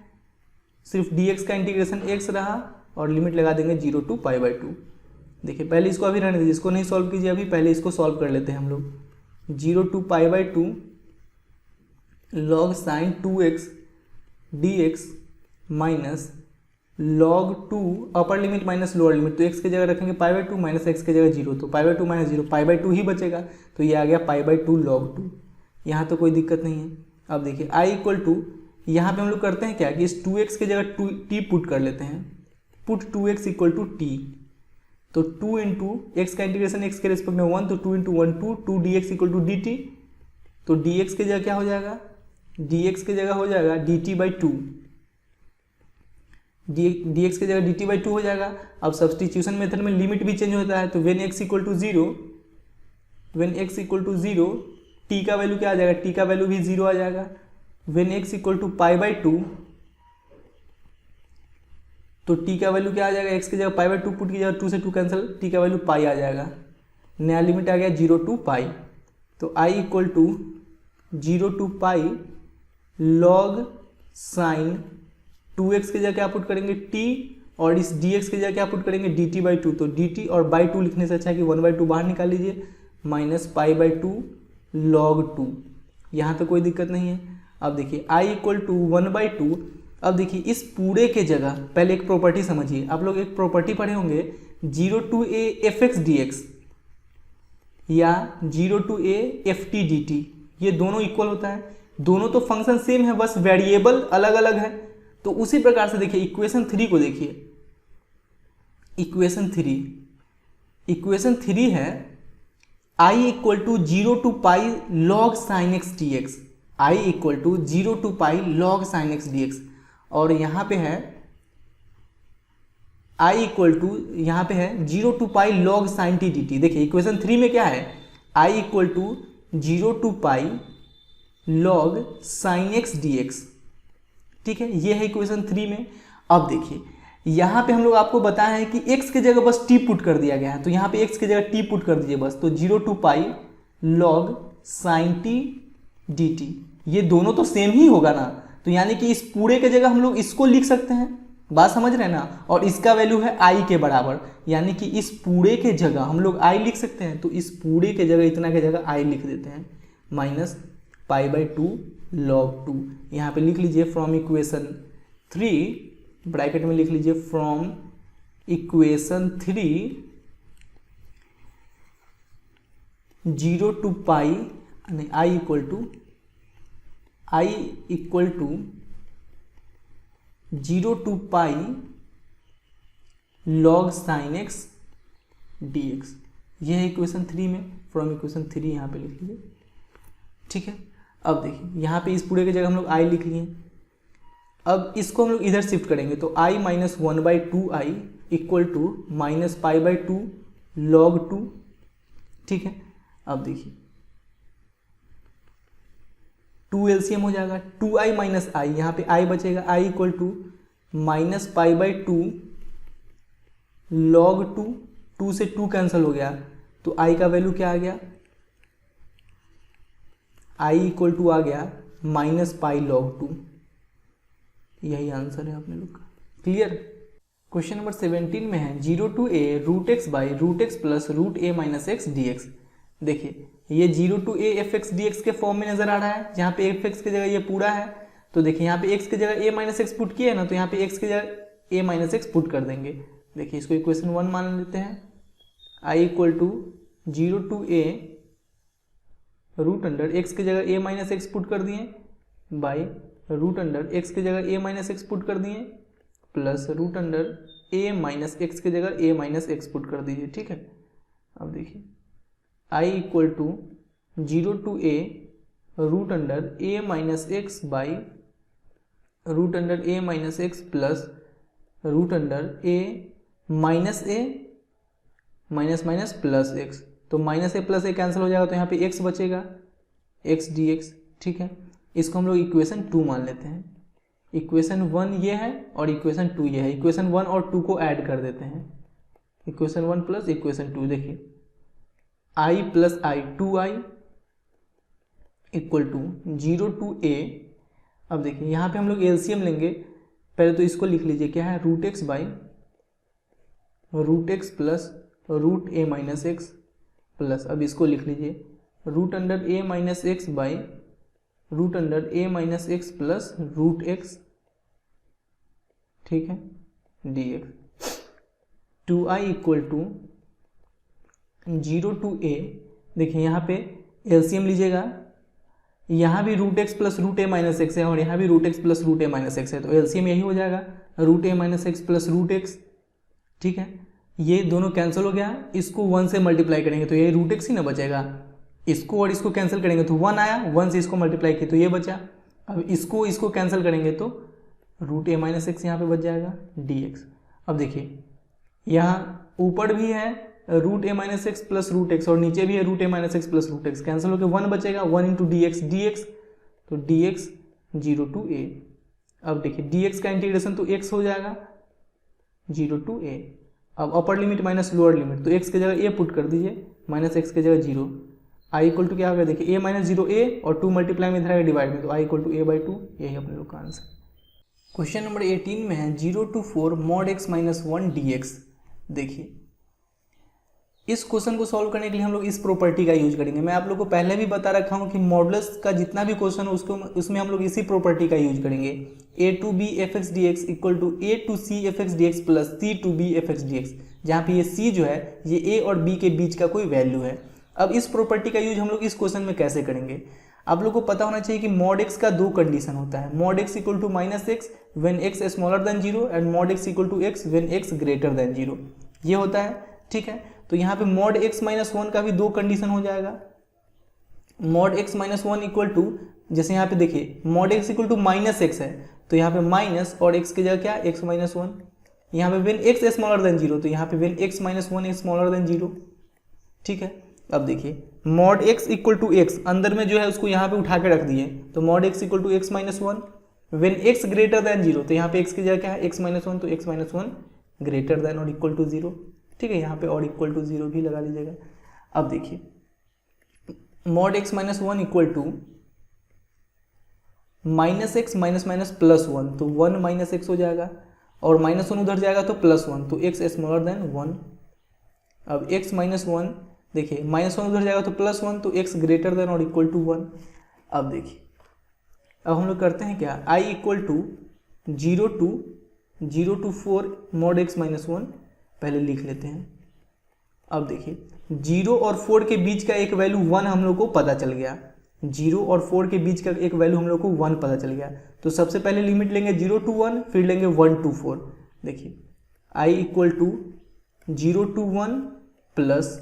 सिर्फ dx का इंटीग्रेशन x रहा और लिमिट लगा देंगे 0 टू पाई बाई 2। देखिए पहले इसको अभी रहने दीजिए, इसको नहीं सॉल्व कीजिए अभी, पहले इसको सॉल्व कर लेते हैं हम लोग। 0 to pi by 2 log sin 2x dx minus log 2 upper limit minus lower limit, तो x की जगह रखेंगे पाई बाई 2 माइनस x की जगह 0, तो पाई बाई 2 माइनस 0 पाई बाई 2 ही बचेगा, तो ये आ गया पाई बाई 2 log 2। यहाँ तो कोई दिक्कत नहीं है। अब देखिए i इक्वल टू, यहाँ पे हम लोग करते हैं क्या कि इस 2x की जगह t पुट कर लेते हैं, put 2x equal to t, तो 2 इंटू एक्स का इंटीग्रेशन x के रिस्पेक्ट में 1, तो 2 into 1 2 dx equal to dt, तो dx की जगह क्या हो जाएगा dx की जगह हो जाएगा dt बाई 2, dx की जगह dt बाई 2 हो जाएगा। अब सब्सटीट्यूशन मेथड में लिमिट भी चेंज होता है, तो when x equal to 0 t का वैल्यू क्या आ जाएगा, t का वैल्यू भी 0 आ जाएगा। When x equal to pi by 2, तो t का वैल्यू क्या आ जाएगा, x की जगह पाई बाई 2 पुट की जगह 2 से 2 कैंसिल, t का वैल्यू पाई आ जाएगा, नया लिमिट आ गया 0 टू पाई। तो i equal to 0 to pi log sine 2x की जगह क्या पुट करेंगे t, और इस dx की जगह क्या पुट करेंगे dt बाई 2, तो dt और बाई 2 लिखने से अच्छा है कि 1 बाई 2 बाहर निकाल लीजिए, माइनस पाई बाई 2 log 2। यहाँ तो कोई दिक्कत नहीं है। अब देखिए i इक्वल टू 1 बाई 2। अब देखिए इस पूरे के जगह पहले एक प्रॉपर्टी समझिए, आप लोग एक प्रॉपर्टी पढ़े होंगे 0 टू a fx dx या 0 टू a ft dt, ये दोनों इक्वल होता है, दोनों तो फंक्शन सेम है, बस वेरिएबल अलग अलग है। तो उसी प्रकार से देखिए इक्वेशन 3 को देखिए, इक्वेशन 3 है i equal to 0 to pi log sin x dx, i equal to 0 to pi log sin x dx, और यहाँ पे है i इक्वल टू, यहाँ पे है 0 to pi log sin t dt। देखिए इक्वेशन 3 में क्या है, i equal to 0 to pi log sin x dx। ठीक है, ये है इक्वेशन 3 में। अब देखिए यहाँ पे हम लोग आपको बताया है कि x की जगह बस t पुट कर दिया गया है, तो यहाँ पे x की जगह t पुट कर दीजिए बस, तो 0 to pi log sin t dt, ये दोनों तो सेम ही होगा ना, तो यानी कि इस पूरे के जगह हम लोग इसको लिख सकते हैं, बात समझ रहे हैं ना, और इसका वैल्यू है i के बराबर, यानी कि इस पूरे के जगह हम लोग i लिख सकते हैं, तो इस पूरे के जगह इतना के जगह i लिख देते हैं, माइनस पाई बाई 2 log 2। यहाँ पे लिख लीजिए फ्रॉम इक्वेशन 3, ब्रैकेट में लिख लीजिए फ्रॉम इक्वेशन 3 0 टू पाई, नहीं i equal to 0 to pi log sin x dx, ये है इक्वेशन 3 में, फ्रॉम इक्वेशन 3 यहाँ पे लिख लीजिए। ठीक है, अब देखिए यहाँ पे इस पूरे की जगह हम लोग i लिख लिए, अब इसको हम लोग इधर शिफ्ट करेंगे, तो i minus 1 by 2 i equal to minus pi by 2 log 2, ठीक है। अब देखिए 2 एलसीएम हो जाएगा, 2i माइनस आई, यहाँ पे i बचेगा, i equal to minus pi by 2 log 2, 2 से 2 कैंसिल हो गया तो i का वैल्यू क्या आ गया, i इक्वल टू आ गया माइनस पाई log 2। यही आंसर है अपने लोग का। क्लियर। क्वेश्चन नंबर 17 में है 0 to a root x by root x plus root a minus x d x. देखिए ये 0 to a f x d x के फॉर्म में नजर आ रहा है, जहाँ पे एफ एक्स की जगह ये पूरा है, तो देखिए यहाँ पे x की जगह a माइनस एक्स पुट किया है ना, तो यहाँ पे x की जगह a माइनस एक्स पुट कर देंगे। देखिए इसको इक्वेशन 1 मान लेते हैं, i equal to 0 to a root under x की जगह a माइनस एक्स पुट कर दिए बाई रूट अंडर x की जगह a माइनस एक्स पुट कर दिए plus root under a minus x की जगह a माइनस एक्स पुट कर दीजिए, ठीक है। अब देखिए i equal to 0 to a root under a minus x by root under a minus x plus root under a minus a minus minus plus x, तो minus a plus a cancel हो जाएगा तो यहाँ पे x बचेगा x dx, ठीक है। इसको हम लोग इक्वेशन 2 मान लेते हैं। इक्वेशन 1 ये है और इक्वेशन 2 ये है, इक्वेशन 1 और 2 को ऐड कर देते हैं, इक्वेशन 1 प्लस इक्वेशन 2। देखिए i plus I 2i equal to 0 to a। अब देखिए यहाँ पे हम लोग एलसीएम लेंगे, पहले तो इसको लिख लीजिए, क्या है root x by root x plus root a minus x plus, अब इसको लिख लीजिए root under a minus x by root under a minus x plus root x, ठीक है, d x. 2i equal to 0 to a। देखिए यहाँ पे LCM लीजिएगा, यहाँ भी root x plus root a minus x है और यहाँ भी root x plus root a minus x है, तो एलसीएम यही हो जाएगा root a minus x plus root x, ठीक है। ये दोनों कैंसिल हो गया, इसको 1 से मल्टीप्लाई करेंगे तो ये रूट एक्स ही ना बचेगा, इसको और इसको कैंसिल करेंगे तो 1 आया, 1 से इसको मल्टीप्लाई किया तो ये बचा। अब इसको कैंसिल करेंगे तो रूट ए माइनस एक्स यहाँ पे बच जाएगा डी एक्स। अब देखिए यहाँ ऊपर भी है root a minus x plus root x और नीचे भी है root a minus x plus root x, cancel होकर 1 बचेगा, 1 इंटू डी एक्स, तो डी एक्स 0 to a। अब देखिए डी एक्स का इंटीग्रेशन तो x हो जाएगा 0 to a। अब upper limit minus lower limit, तो x की जगह a पुट कर दीजिए, माइनस एक्स की जगह 0। i इक्वल टू क्या होगा, देखिए a माइनस 0 a और 2 मल्टीप्लाई में इधर आएगा डिवाइड में, तो i equal to a by 2। यही अपने लोग का आंसर। क्वेश्चन नंबर 18 में है 0 to 4 mod x minus 1 dx। देखिए इस क्वेश्चन को सॉल्व करने के लिए हम लोग इस प्रॉपर्टी का यूज करेंगे। मैं आप लोग को पहले भी बता रखा हूँ कि मॉडुलस का जितना भी क्वेश्चन हो उसमें हम लोग इसी प्रॉपर्टी का यूज करेंगे। a to b f x d x equal to a to c f x d x plus c to b f x d x, जहाँ पे ये c जो है ये a और b के बीच का कोई वैल्यू है। अब इस प्रॉपर्टी का यूज हम लोग इस क्वेश्चन में कैसे करेंगे, आप लोग को पता होना चाहिए कि मॉड x का 2 कंडीशन होता है, mod x equal to minus x when x smaller than 0 and mod x equal to x when x greater than 0, ये होता है, ठीक है। तो यहाँ पे मॉड x माइनस 1 का भी 2 कंडीशन हो जाएगा। Mod x minus 1 equal to, जैसे यहाँ पे देखिए mod x equal to minus x है तो यहाँ पे माइनस और x की जगह क्या x माइनस 1। यहाँ पे वेन x स्मॉलर देन 0 तो यहाँ पे when x minus 1 smaller than 0, ठीक है। अब देखिए mod x equal to x अंदर में जो है उसको यहाँ पे उठा के रख दिए, तो mod x equal to x minus 1 when x greater than 0, तो यहाँ पे x की जगह क्या है x माइनस 1, तो x माइनस 1 ग्रेटर देन और इक्वल टू 0, ठीक है। यहाँ पे और इक्वल टू 0 भी लगा लीजिएगा। अब देखिए mod x minus 1 equal to minus x minus minus plus 1, तो 1 माइनस एक्स हो जाएगा और माइनस 1 उधर जाएगा तो प्लस 1, तो x स्मॉलर देन 1। अब x माइनस 1, देखिए माइनस 1 उधर जाएगा तो प्लस 1, तो x ग्रेटर देन और इक्वल टू 1। अब देखिए अब हम लोग करते हैं क्या, i equal to 0 to 4 mod x minus 1 पहले लिख लेते हैं। अब देखिए 0 और 4 के बीच का एक वैल्यू 1 हम लोग को पता चल गया, 0 और 4 के बीच का एक वैल्यू हम लोग को 1 पता चल गया, तो सबसे पहले लिमिट लेंगे 0 to 1 फिर लेंगे 1 to 4। देखिए i equal to 0 to 1 plus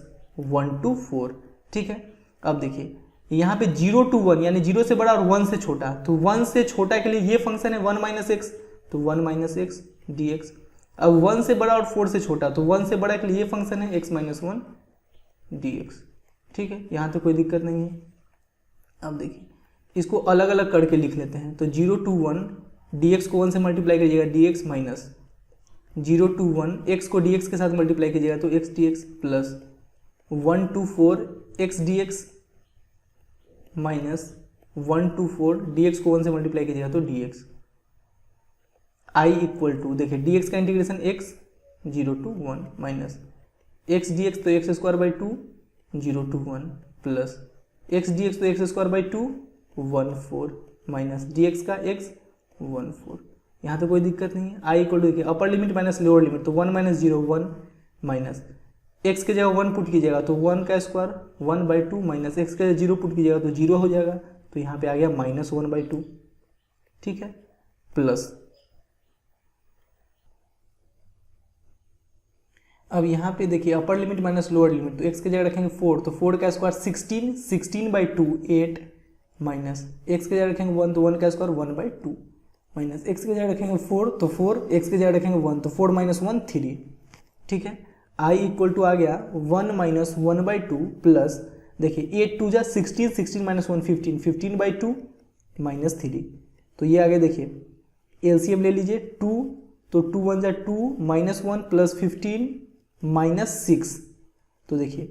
1 to 4, ठीक है। अब देखिए यहाँ पे 0 to 1 यानी 0 से बड़ा और 1 से छोटा, तो 1 से छोटा के लिए ये फंक्शन है 1 माइनस एक्स, तो 1 माइनस एक्स डी एक्स। अब 1 से बड़ा और 4 से छोटा, तो 1 से बड़ा के लिए ये फंक्शन है x माइनस 1 dx। ठीक है, यहाँ तो कोई दिक्कत नहीं है। अब देखिए इसको अलग अलग करके लिख लेते हैं। तो 0 to 1 dx को 1 से मल्टीप्लाई कीजिएगा dx माइनस 0 to 1 x को dx के साथ मल्टीप्लाई कीजिएगा तो x dx plus 1 to 4 x dx minus 1 to 4 dx को 1 से मल्टीप्लाई कीजिएगा तो dx। I इक्वल टू देखिए dx का integration x 0 to 1 minus x dx तो x square by 2 0 to 1 plus x dx तो x square by 2 1 4 minus dx का x 1 4। यहाँ तो कोई दिक्कत नहीं है। I इक्वल टू देखिए अपर लिमिट माइनस लोअर लिमिट, तो 1 माइनस 0 1 माइनस x के जगह 1 पुट कीजिएगा तो 1 का स्क्वायर 1 बाई 2 माइनस x के जगह 0 पुट कीजिएगा तो 0 हो जाएगा, तो यहाँ पे आ गया माइनस 1 बाई 2। ठीक है, प्लस अब यहाँ पे देखिए अपर लिमिट माइनस लोअर लिमिट, तो x की जगह रखेंगे 4, तो 4 का स्क्वायर 16, 16 बाई 2 8 माइनस x की जगह रखेंगे 1, तो 1 का स्क्वायर 1 बाई 2 माइनस x की जगह रखेंगे 4, तो 4 x की जगह रखेंगे 1, तो 4 माइनस 1 3। ठीक है, I इक्वल टू आ गया 1 माइनस 1 बाई 2 प्लस देखिए 8 2 जा 16, 16 माइनस 1 15, 15 बाई 2 माइनस 3, तो ये आगे देखिए एलसीएम ले लीजिए 2, तो 2 1 जा 2 माइनस 1 प्लस 15 माइनस 6, तो देखिए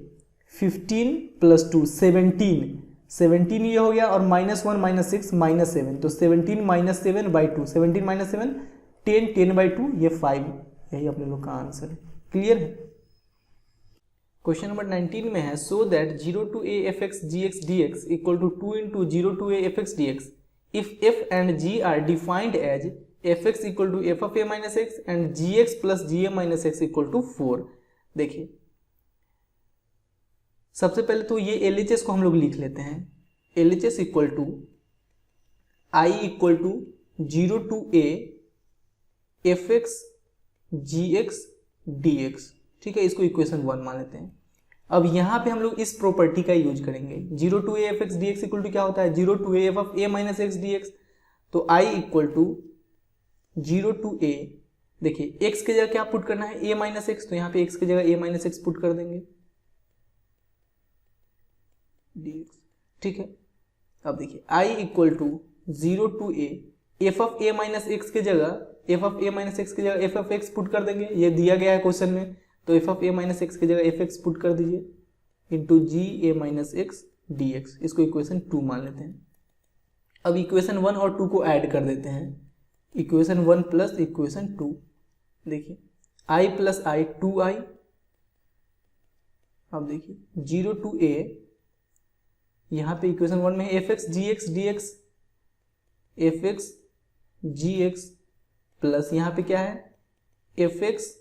15 प्लस 2 17, 17 ये हो गया और माइनस 1 माइनस 6 माइनस 7, तो 17 माइनस 7 बाई 2, 17 माइनस 7 10, 10 बाई 2 ये 5। यही अपने लोग का आंसर है। क्लियर है। क्वेश्चन नंबर 19 में है so that 0 to a fx gx dx equal to 2 into 0 to a fx dx if f and g are defined as fx equal to f of a minus x and gx plus ga minus x equal to 4। देखिए सबसे पहले तो ये LHS को हम लोग लिख लेते हैं। LHS equal to I equal to 0 to a fx gx dx। ठीक है, इसको इक्वेशन 1 मान लेते हैं। अब यहाँ पे हम लोग इस प्रॉपर्टी का यूज करेंगे। 0 to a fx dx equal to क्या होता है 0 to a f of a minus x dx, तो I equal to 0 to a देखिए x की जगह क्या पुट करना है a माइनस एक्स, तो यहाँ पे x की जगह a माइनस एक्स पुट कर देंगे dx। ठीक है, अब देखिए I equal to 0 to a f of a minus x की जगह f of a minus x की जगह f of x पुट कर देंगे, ये दिया गया है क्वेश्चन में, तो f of a minus x की जगह fx पुट कर दीजिए into g a minus x dx। इसको इक्वेशन 2 मान लेते हैं। अब इक्वेशन 1 और 2 को ऐड कर देते हैं, इक्वेशन 1 प्लस इक्वेशन 2। देखिए i प्लस i 2i। अब देखिए 0 to a यहाँ पे इक्वेशन 1 में fx gx dx fx gx plus यहाँ पे क्या है fx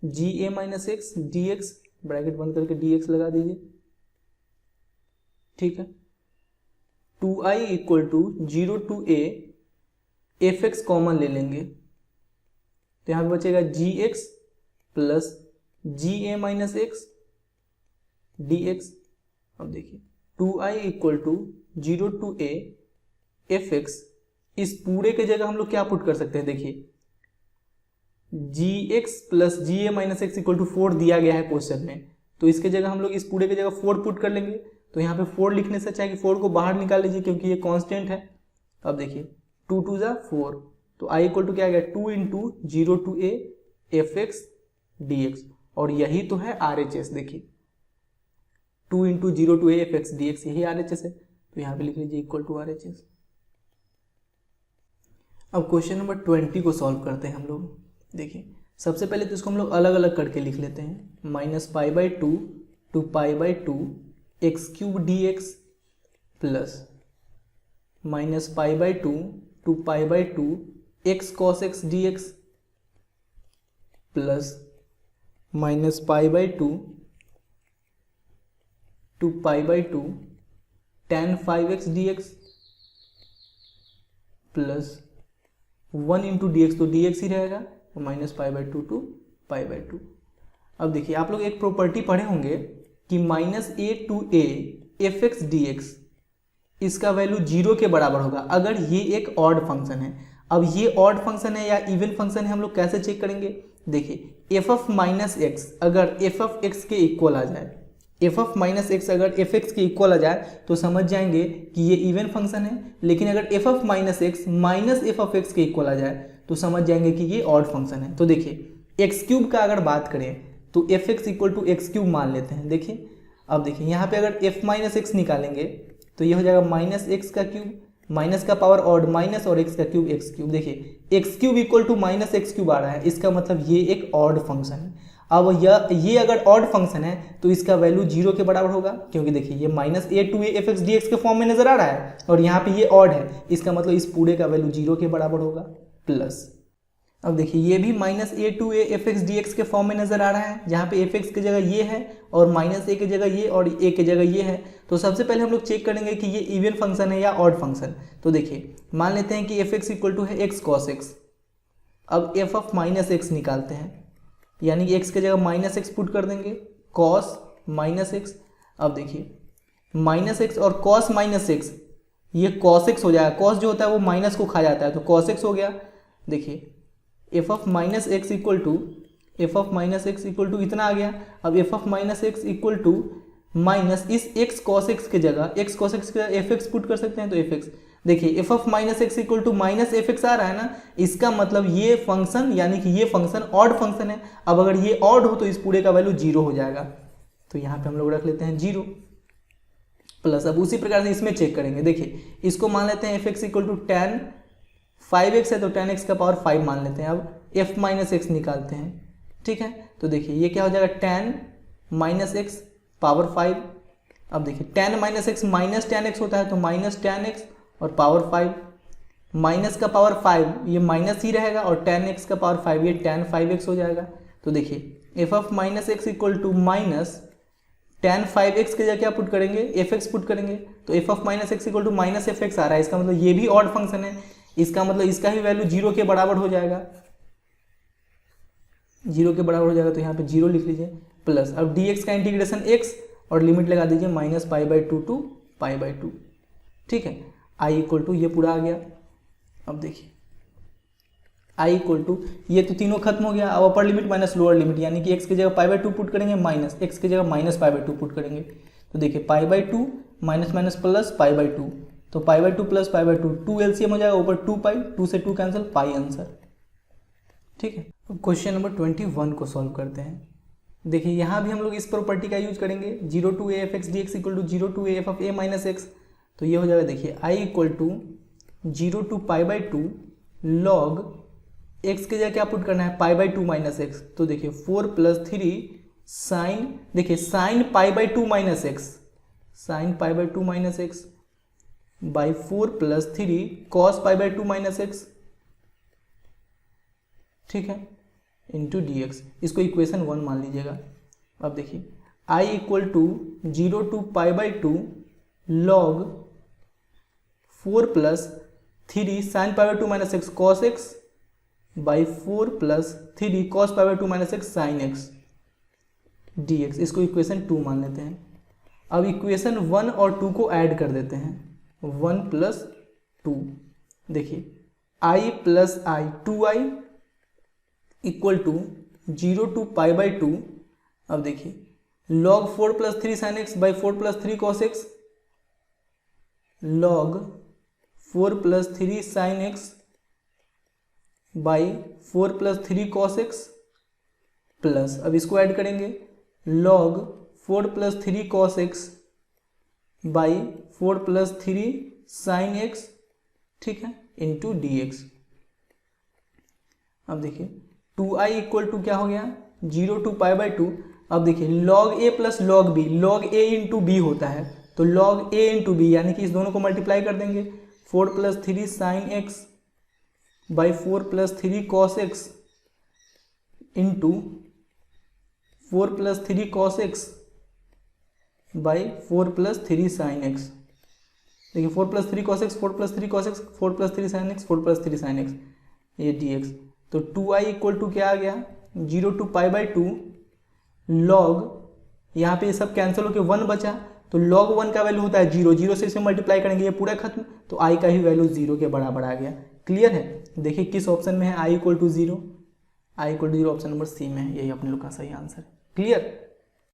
ga minus x dx, bracket बंद करके dx लगा दीजिए। ठीक है, 2i equal to 0 to a fx common ले लेंगे, तो यहाँ पे बचेगा gx plus ga minus x dx। अब देखिए 2i equal to 0 to a fx, इस पूरे के जगह हम लोग क्या पुट कर सकते हैं, देखिए gx plus ga minus x equal to 4 दिया गया है क्वेश्चन में, तो इसके जगह हम लोग इस पूरे के जगह 4 पुट कर लेंगे, तो यहाँ पे 4 लिखने से अच्छा है कि 4 को बाहर निकाल लीजिए क्योंकि ये कांस्टेंट है। अब देखिए 2 2 जा 4, तो i इक्वल टू क्या आ गया 2 into 0 to a fx dx, और यही तो है RHS। देखिए 2 into 0 to a fx dx यही RHS है, तो यहाँ पे लिख लीजिए इक्वल टू RHS। अब क्वेश्चन नंबर 20 को सॉल्व करते हैं हम लोग। देखिए सबसे पहले तो इसको हम लोग अलग अलग करके लिख लेते हैं, minus pi by 2 to pi by 2 x cube d x plus minus pi by 2 to pi by 2 x cos x d x plus minus pi by 2 to pi by 2 tan 5x dx plus 1 into d x, तो d x ही रहेगा, minus pi by 2 to pi by 2। अब देखिए आप लोग एक property पढ़े होंगे कि minus a to a fx dx इसका वैल्यू 0 के बराबर होगा अगर ये एक ऑड फंक्शन है। अब ये ऑड फंक्शन है या इवन फंक्शन है हम लोग कैसे चेक करेंगे? देखिए एफ ऑफ माइनस एक्स अगर एफ ऑफ एक्स के इक्वल आ जाए, एफ ऑफ माइनस एक्स अगर एफ एक्स के इक्वल आ जाए तो समझ जाएंगे कि ये इवन फंक्शन है। लेकिन अगर F of minus x minus F of x के इक्वल आ जाए तो समझ जाएंगे कि ये ऑड फंक्शन है। तो देखिए एक्स क्यूब का अगर बात करें तो f x equal to x cube मान लेते हैं। देखिए अब देखिए यहाँ पे अगर एफ माइनस एक्स निकालेंगे तो ये हो जाएगा माइनस एक्स का क्यूब, माइनस का पावर ऑड माइनस और एक्स का क्यूब एक्स क्यूब। देखिए x cube equal to minus x cube आ रहा है, इसका मतलब ये एक ऑड फंक्शन है। अब ये अगर ऑड फंक्शन है तो इसका वैल्यू 0 के बराबर होगा, क्योंकि देखिए ये minus a to a f x d x के फॉर्म में नजर आ रहा है और यहाँ पे ये ऑड है, इसका मतलब इस पूरे का वैल्यू 0 के बराबर होगा। प्लस अब देखिए ये भी minus a to a f x d x के फॉर्म में नजर आ रहा है, जहाँ पे एफ एक्स की जगह ये है और माइनस ए की जगह ये और ए की जगह ये है। तो सबसे पहले हम लोग चेक करेंगे कि ये इवन फंक्शन है या ऑड फंक्शन। तो देखिए मान लेते हैं कि एफ एक्स इक्वल टू है एक्स कॉस एक्स। अब एफ ऑफ माइनस एक्स निकालते हैं, यानी कि एक्स की जगह माइनस एक्स पुट कर देंगे, कॉस माइनस एक्स। अब देखिए माइनस एक्स और कॉस माइनस एक्स ये कॉस एक्स हो जाएगा, कॉस जो होता है वो माइनस को खा जाता है तो कॉस एक्स हो गया। देखिए f of minus x equal to इतना आ गया। अब f of minus x equal to minus इस एक्स कॉस एक्स की जगह एफ एक्स पुट कर सकते हैं तो एफ एक्स। देखिए f of minus x equal to minus f x आ रहा है ना, इसका मतलब ये फंक्शन यानी कि ये फंक्शन ऑड फंक्शन है। अब अगर ये ऑड हो तो इस पूरे का वैल्यू 0 हो जाएगा, तो यहाँ पे हम लोग रख लेते हैं 0 प्लस। अब उसी प्रकार से इसमें चेक करेंगे। देखिए इसको मान लेते हैं f x equal to tan 5x है तो 10x का पावर 5 मान लेते हैं। अब f माइनस एक्स निकालते हैं, ठीक है। तो देखिए ये क्या हो जाएगा 10 माइनस एक्स पावर 5। अब देखिए 10 माइनस एक्स माइनस 10x होता है तो माइनस 10x और पावर 5, माइनस का पावर 5 ये माइनस ही रहेगा और 10x का पावर 5 ये 10 5x हो जाएगा। तो देखिए f of minus x equal to minus 10 5x के जगह क्या पुट करेंगे, fx पुट करेंगे तो f of minus x equal to minus fx आ रहा है, इसका मतलब ये भी ऑड फंक्शन है, इसका मतलब इसका ही वैल्यू 0 के बराबर हो जाएगा, 0 के बराबर हो जाएगा। तो यहाँ पे 0 लिख लीजिए प्लस। अब dx का इंटीग्रेशन x और लिमिट लगा दीजिए minus pi by 2 to pi by 2, ठीक है। i इक्वल टू ये पूरा आ गया। अब देखिए i इक्वल टू ये तो तीनों खत्म हो गया। अब upper limit minus lower limit, यानी कि x की जगह पाई बाई 2 पुट करेंगे माइनस x की जगह माइनस पाई बाई 2 पुट करेंगे। तो देखिए पाई by 2 minus minus plus pi by 2, तो पाई by 2 plus pi by 2 2 LCM हो जाएगा, ऊपर 2 पाई, 2 से 2 कैंसिल, पाई आंसर, ठीक है। अब क्वेश्चन नंबर 21 को सॉल्व करते हैं। देखिए यहाँ भी हम लोग इस प्रॉपर्टी का यूज करेंगे, 0 to a f x d x equal to 0 to a f of a minus x. तो ये हो जाएगा देखिए I equal to 0 to pi by 2 log x की जगह क्या पुट करना है, पाई बाई 2 माइनस एक्स। तो देखिए 4 प्लस 3 साइन, देखिए sine pi by 2 minus x, sine pi by 2 minus x by 4 plus 3 cos pi by 2 minus x, ठीक है, इंटू डी एक्स। इसको इक्वेशन 1 मान लीजिएगा। अब देखिए I equal to 0 to pi by 2 log 4 plus 3 sine pi by 2 minus x cos x by 4 plus 3 cos pi by 2 minus x sine x d x. इसको equation 2 मान लेते हैं। अब इक्वेशन 1 और 2 को ऐड कर देते हैं, 1 प्लस 2। देखिए i plus I 2i equal to 0 to pi by 2। अब देखिए log 4 plus 3 sine x by 4 plus 3 cos x log 4 plus 3 sine x by 4 plus 3 cos x plus, अब इसको ऐड करेंगे log 4 plus 3 cos x by 4 plus 3 sine x, ठीक है, into d x. अब देखिए 2i equal to क्या हो गया 0 टू पाई बाई 2। अब देखिए log a plus log b, log a into b होता है तो log a इंटू बी, यानी कि इस दोनों को मल्टीप्लाई कर देंगे 4 plus 3 sine x by 4 plus 3 cos x into 4 plus 3 cos x by 4 plus 3 sine x. देखिए 4 plus 3 cos x, 4 plus 3 cos x, 4 plus 3 sine x, 4 plus 3 sine x, ये D x. तो 2i इक्वल टू क्या आ गया 0 to pi by 2 log, यहाँ पे ये सब cancel होकर 1 बचा तो log 1 का वैल्यू होता है 0, 0 से इसे मल्टीप्लाई करेंगे ये पूरा खत्म, तो i का ही वैल्यू 0 के बराबर आ गया। क्लियर है। देखिए किस ऑप्शन में है, i = 0, i = 0 option number C में है, यही अपने लोग का सही आंसर है। क्लियर।